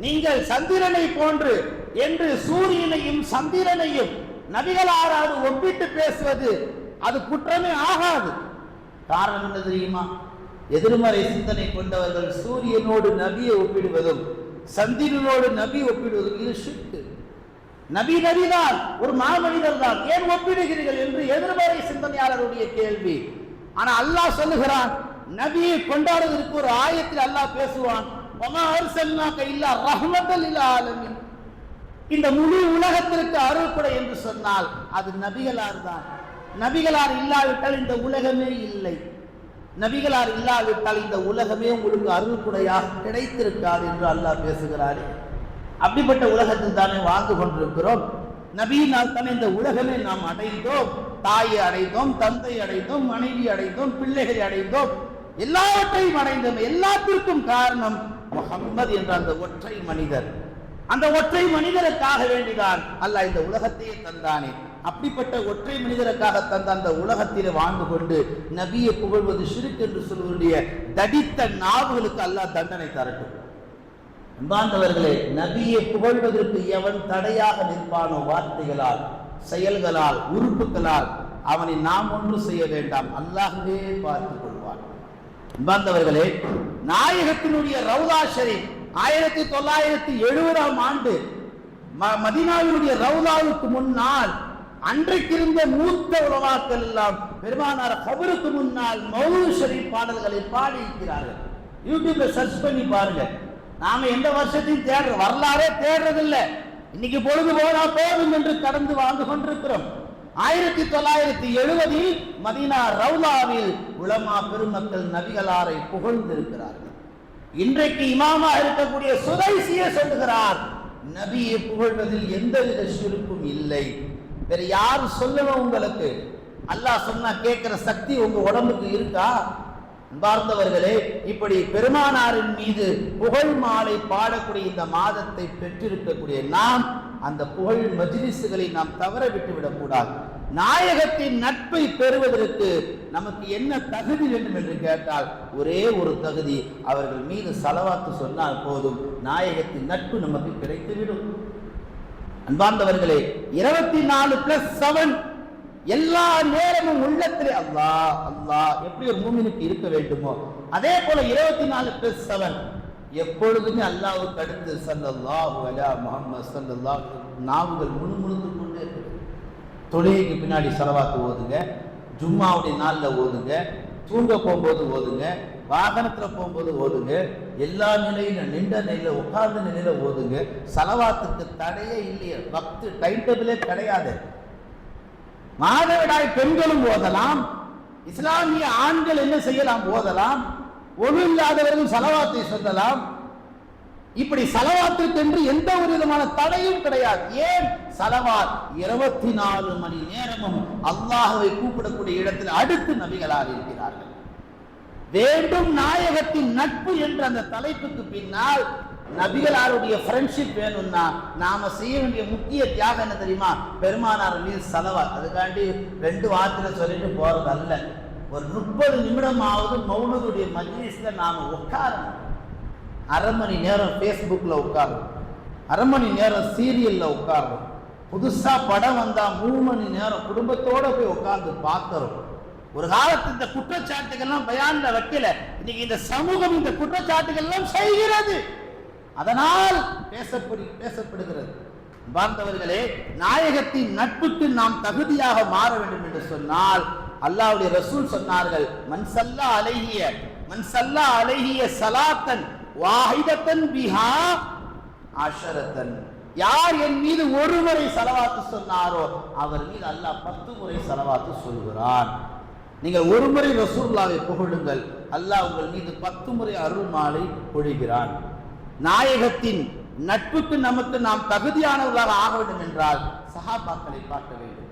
நீங்கள் சந்திரனை போன்று என்று சூரியனையும் சந்திரனையும் நபிகளாராது ஒப்பிட்டு பேசுவது அது குற்றமே ஆகாது. காரணம் என்ன தெரியுமா? எதிர்மறை சிந்தனை கொண்டவர்கள் சூரியனோடு நபியை ஒப்பிடுவதும் சந்திரனோடு நபி ஒப்பிடுவதும் இது ஷிர்க். நபி நபிதான், ஒரு மாமனிதர் தான், ஏன் ஒப்பிடுகிறீர்கள் என்று எதிர்மறை சிந்தனையாளருடைய கேள்வி. ஆனா அல்லாஹ் சொல்லுகிறான், நபியை கொண்டாடுவதற்கு ஒரு ஆயத்தில் அல்லாஹ் பேசுவான், இந்த முழு உலகத்திற்கு அருள்படை என்று சொன்னால் அது நபிகளார் தான். நபிகளார் இல்லாவிட்டால் இந்த உலகமே இல்லை. நபிகளார் இல்லாவிட்டால் இந்த உலகமே உங்களுக்கு அருள்படையாக கிடைத்திருக்காது என்று அல்லாஹ் பேசுகிறார். அப்படிப்பட்ட உலகத்தில் தானே வாழ்ந்து கொண்டிருக்கிறோம். நபியினால் தானே இந்த உலகமே நாம் அடைந்தோம். தாயை அடைந்தோம், தந்தை அடைந்தோம், மனைவி அடைந்தோம், பிள்ளைகளை அடைந்தோம், எல்லாவற்றையும் அடைந்தோம். எல்லாத்திற்கும் காரணம் முஹம்மது என்ற அந்த ஒற்றை மனிதர். அந்த ஒற்றை மனிதருக்காக வேண்டிதான் அல்லாஹ் இந்த உலகத்தையே தந்தானே. அப்படிப்பட்ட ஒற்றை மனிதருக்காக தந்த அந்த உலகத்திலே வாழ்ந்து கொண்டு நபியை புகழ்வது ஷிர்க் என்று சொல்வதுடைய தடித்த நாவுகளுக்கு அல்லாஹ் தண்டனை தரட்டும். அன்பார்ந்தவர்களே, நபியை புகழ்வதற்கு எவன் தடையாக நிற்பானோ வார்த்தைகளால், செயல்களால், உறுப்புகளால், அவனை நாம் ஒன்று செய்ய வேண்டாம், அல்லாஹ்வே பார்த்துக் கொள்வான். அன்பார்ந்தவர்களே, நாயகத்தினுடைய ரவுதா ஷரீப் 1970ஆம் ஆண்டு மதீனாவினுடைய ரவுதாவுக்கு முன்னால் அன்றைக்கு இருந்த மூத்த உலமாக்கள் எல்லாம் பெருமானார் கபருக்கு முன்னால் மௌலூத் ஷரீப் பாடல்களை பாடி இருக்கிறார்கள். யூடியூப்ல சர்ச் பண்ணி பாருங்க. நாம எந்த வருஷத்தையும் தேடுற வரலாறே தேடுறதில்லை. இன்னைக்கு பொழுது போனா போதும் என்று கடந்து வாழ்ந்து கொண்டிருக்கிறோம். 1970 மதீனா ரவுலாவில் உலமா பெருமக்கள் நபிகளாரை புகழ்ந்திருக்கிறார்கள். இன்றைக்கு இமாமா இருக்கக்கூடிய சுதைசியே சொல்லுகிறார், நபியை புகழ்வதில் எந்தவித ஷிர்க்கும் இல்லை. வேற யாரு சொல்லணும்? உங்களுக்கு அல்லாஹ் சொன்னா கேட்கிற சக்தி உங்க உடம்புக்கு இருக்கா? அன்பார்ந்தவர்களே, இப்படி பெருமானாரின் மீது புகழ் மாலை பாடக்கூடிய இந்த மாதத்தை பெற்றிருக்கக்கூடிய நாம் அந்த புகழ் மஜ்லிஸ்களை நாம் தவற விட்டுவிடக் கூடாது. நாயகத்தின் நட்பை பெறுவதற்கு நமக்கு என்ன தகுதி வேண்டும் என்று கேட்டால் ஒரே ஒரு தகுதி, அவர்கள் மீது ஸலவாத்து சொன்னால் போதும், நாயகத்தின் நட்பு நமக்கு கிடைத்துவிடும். அன்பார்ந்தவர்களே, 24+7 எல்லா நேரமும் உள்ளத்திலே அல்லாஹ் அல்லாஹ் எப்படி ஒரு மூமினுக்கு இருக்க வேண்டுமோ அதே போல 24+7 எப்பொழுதுமே அல்லாஹ்வுக்கு அடுத்து ஸல்லல்லாஹு அலா முஹம்மது ஸல்லல்லாஹு நாவுகள் முணுமுணுத்து கொண்டே இருக்கு. தொழுகைக்கு பின்னாடி ஸலவாத்து ஓதுங்க, ஜும்மாவுடைய நாளில் ஓதுங்க, தூங்க போகும்போது ஓதுங்க, வாகனத்தில் போகும்போது ஓதுங்க, எல்லா நிலையிலும் நின்ற நிலையில் உட்கார்ந்த நிலையில் ஓதுங்க. ஸலவாத்துக்கு தடையே இல்லையே, வக்து டைம் டேபிளே கிடையாது. மாதவிடாய் பெண்களும் ஓதலாம், இஸ்லாமிய ஆண்கள் என்ன செய்யலாம்? ஓதலாம். ஒழு இல்லாதவர்கள் ஸலவாத்தை சொல்லலாம். இப்படி ஸலவாத்துக்கு என்று எந்த ஒரு விதமான தடையும் கிடையாது. ஏன்? ஸலவாத் 24 மணி நேரமும் அல்லாஹ்வை கூப்பிடக்கூடிய இடத்தில் அடுத்து நபிகளாக இருக்கிறார்கள். வேண்டும் நாயகத்தின் நட்பு என்ற அந்த தலைப்புக்கு பின்னால் நபிகளாருடைய ஃப்ரெண்ட்ஷிப் வேணும்னா நாம செய்ய வேண்டிய முக்கிய தியாகம் என்ன தெரியுமா? பெருமானார் மீது ஸலவாத். அதுக்காண்டி 2 வார்த்தையில சொல்லிட்டு போறது அல்ல. ஒரு 30 நிமிடமாவது மௌலூதுடைய மஜ்லிஸ்ல நாம உட்காரணும். அரை மணி நேரம் ஃபேஸ்புக்கில் உட்காரணும், அரை மணி நேரம் சீரியலில் உட்காரணும், புதுசாக படம் வந்தால் 3 மணி நேரம் குடும்பத்தோடு போய் உட்கார்ந்து பார்க்குறோம். ஒரு காலத்து இந்த குற்றச்சாட்டுகள்லாம் பயான்ல வைக்கல, இன்னைக்கு இந்த சமூகம் இந்த குற்றச்சாட்டுகள்லாம் செய்கிறது, அதனால் பேசப்படுகிறது. பார்ந்தவர்களே, நாயகத்தின் நட்புக்கு நாம் தகுதியாக மாற வேண்டும் என்று சொன்னால் அல்லாஹ்வுடைய ரசூல் சொன்னார்கள், மன் ஸல்லா அலைஹி ஸலாத்தன் வாஹிதத்தன் பிஹா அஷரத்தன். யார் என் மீது ஒரு முறை ஸலவாத்து சொன்னாரோ அவர் மீது அல்லாஹ் 10 முறை ஸலவாத்து சொல்கிறான். நீங்கள் ஒரு முறை ரசூலுல்லாஹ்வை புகழுங்கள், அல்லாஹ் உங்கள் மீது 10 முறை அருள் மாலை பொழிகிறான். நாயகத்தின் நட்புக்கு நமக்கு நாம் தகுதியானவர்களாக ஆக வேண்டும் என்றால் சஹாபாக்களை பார்க்க வேண்டும்.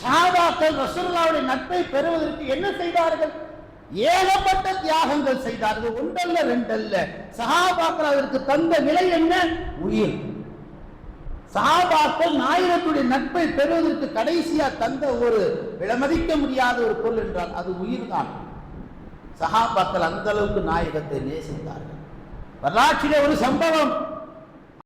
சஹாபாக்கள் ரசூலுல்லாஹ்வுடைய நட்பை பெறுவதற்கு என்ன செய்தார்கள்? ஏகப்பட்ட தியாகங்கள் செய்தார்கள். ஒன்றல்ல ரெண்டல்ல. சஹாபாக்கள் அதற்கு தந்த விலை என்ன? உயிர். சஹாபாக்கள் நாயகத்துடைய நட்பை பெறுவதற்கு கடைசியா தந்த ஒரு விலைமதிக்க முடியாத ஒரு பொருள் என்றால் அது உயிர் தான். சஹாபாக்கள் அந்த அளவுக்கு நாயகத்தை நேசித்தார்கள். வரலாற்றிலே ஒரு சம்பவம்,